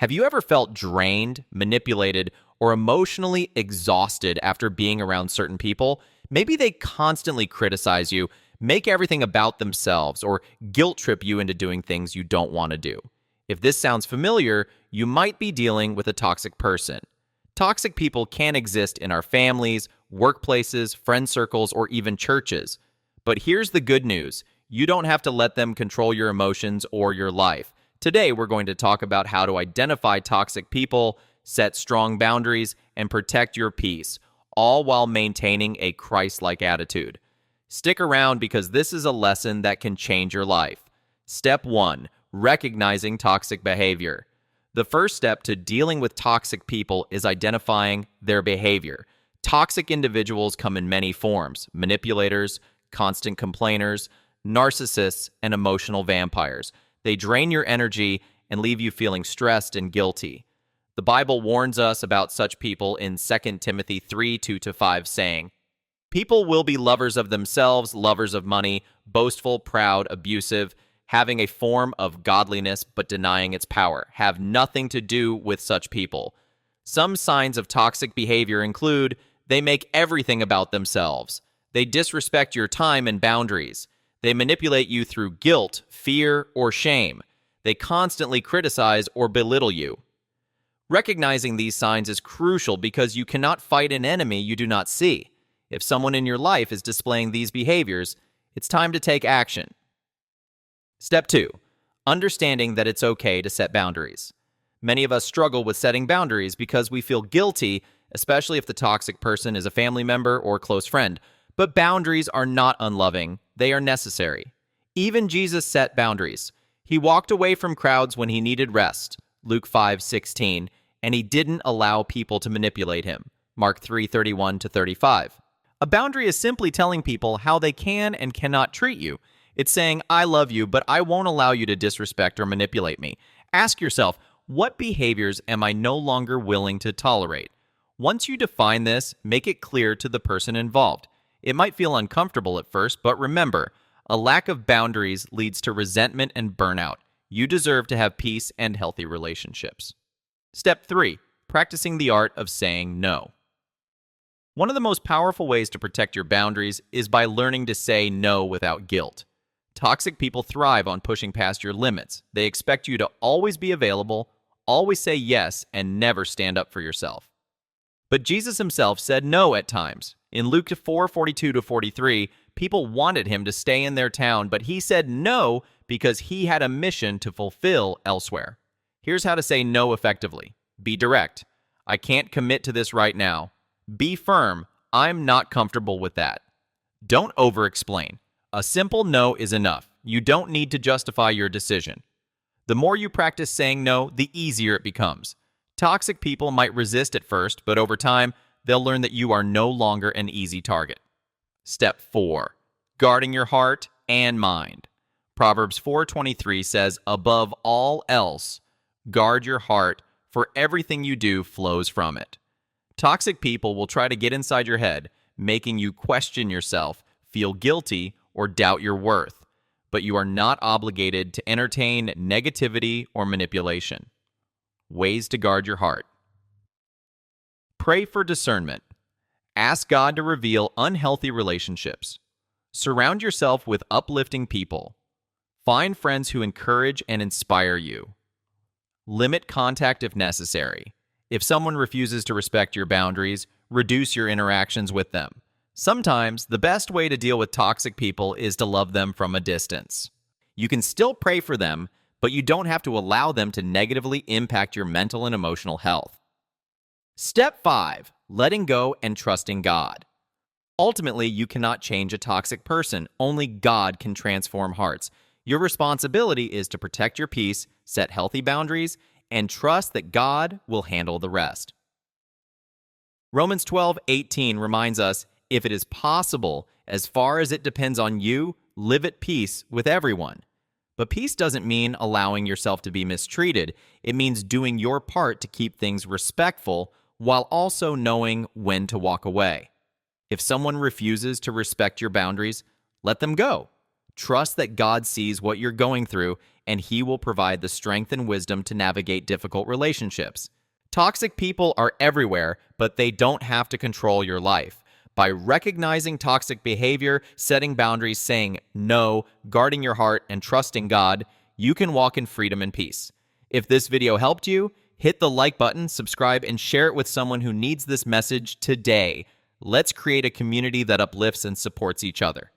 Have you ever felt drained, manipulated, or emotionally exhausted after being around certain people? Maybe they constantly criticize you, make everything about themselves, or guilt trip you into doing things you don't want to do. If this sounds familiar, you might be dealing with a toxic person. Toxic people can exist in our families, workplaces, friend circles, or even churches. But here's the good news. You don't have to let them control your emotions or your life. Today, we're going to talk about how to identify toxic people, set strong boundaries, and protect your peace, all while maintaining a Christ-like attitude. Stick around because this is a lesson that can change your life. Step 1. Recognizing toxic behavior. The first step to dealing with toxic people is identifying their behavior. Toxic individuals come in many forms: manipulators, constant complainers, narcissists, and emotional vampires. They drain your energy and leave you feeling stressed and guilty. The Bible warns us about such people in 2 Timothy 3:2-5, saying, "People will be lovers of themselves, lovers of money, boastful, proud, abusive, having a form of godliness but denying its power. Have nothing to do with such people." Some signs of toxic behavior include they make everything about themselves. They disrespect your time and boundaries. They manipulate you through guilt, fear, or shame. They constantly criticize or belittle you. Recognizing these signs is crucial because you cannot fight an enemy you do not see. If someone in your life is displaying these behaviors, it's time to take action. Step 2. Understanding that it's okay to set boundaries. Many of us struggle with setting boundaries because we feel guilty, especially if the toxic person is a family member or close friend. But boundaries are not unloving, they are necessary. Even Jesus set boundaries. He walked away from crowds when he needed rest, Luke 5:16, and he didn't allow people to manipulate him, Mark 3:31-35. A boundary is simply telling people how they can and cannot treat you. It's saying, I love you, but I won't allow you to disrespect or manipulate me. Ask yourself, what behaviors am I no longer willing to tolerate? Once you define this, make it clear to the person involved. It might feel uncomfortable at first, but remember, a lack of boundaries leads to resentment and burnout. You deserve to have peace and healthy relationships. Step 3. Practicing the art of saying no. One of the most powerful ways to protect your boundaries is by learning to say no without guilt. Toxic people thrive on pushing past your limits. They expect you to always be available, always say yes, and never stand up for yourself. But Jesus himself said no at times. In Luke 4:42-43, people wanted him to stay in their town, but he said no because he had a mission to fulfill elsewhere. Here's how to say no effectively. Be direct. I can't commit to this right now. Be firm. I'm not comfortable with that. Don't over-explain. A simple no is enough. You don't need to justify your decision. The more you practice saying no, the easier it becomes. Toxic people might resist at first, but over time, they'll learn that you are no longer an easy target. Step 4. Guarding your heart and mind. Proverbs 4:23 says, above all else, guard your heart, for everything you do flows from it. Toxic people will try to get inside your head, making you question yourself, feel guilty, or doubt your worth. But you are not obligated to entertain negativity or manipulation. Ways to guard your heart. Pray for discernment. Ask God to reveal unhealthy relationships. Surround yourself with uplifting people. Find friends who encourage and inspire you. Limit contact if necessary. If someone refuses to respect your boundaries, reduce your interactions with them. Sometimes, the best way to deal with toxic people is to love them from a distance. You can still pray for them, but you don't have to allow them to negatively impact your mental and emotional health. Step 5. Letting go and trusting God. Ultimately, you cannot change a toxic person. Only God can transform hearts. Your responsibility is to protect your peace, set healthy boundaries, and trust that God will handle the rest. Romans 12:18 reminds us, if it is possible, as far as it depends on you, live at peace with everyone. But peace doesn't mean allowing yourself to be mistreated. It means doing your part to keep things respectful while also knowing when to walk away. If someone refuses to respect your boundaries, let them go. Trust that God sees what you're going through and He will provide the strength and wisdom to navigate difficult relationships. Toxic people are everywhere, but they don't have to control your life. By recognizing toxic behavior, setting boundaries, saying no, guarding your heart, and trusting God, you can walk in freedom and peace. If this video helped you, hit the like button, subscribe, and share it with someone who needs this message today. Let's create a community that uplifts and supports each other.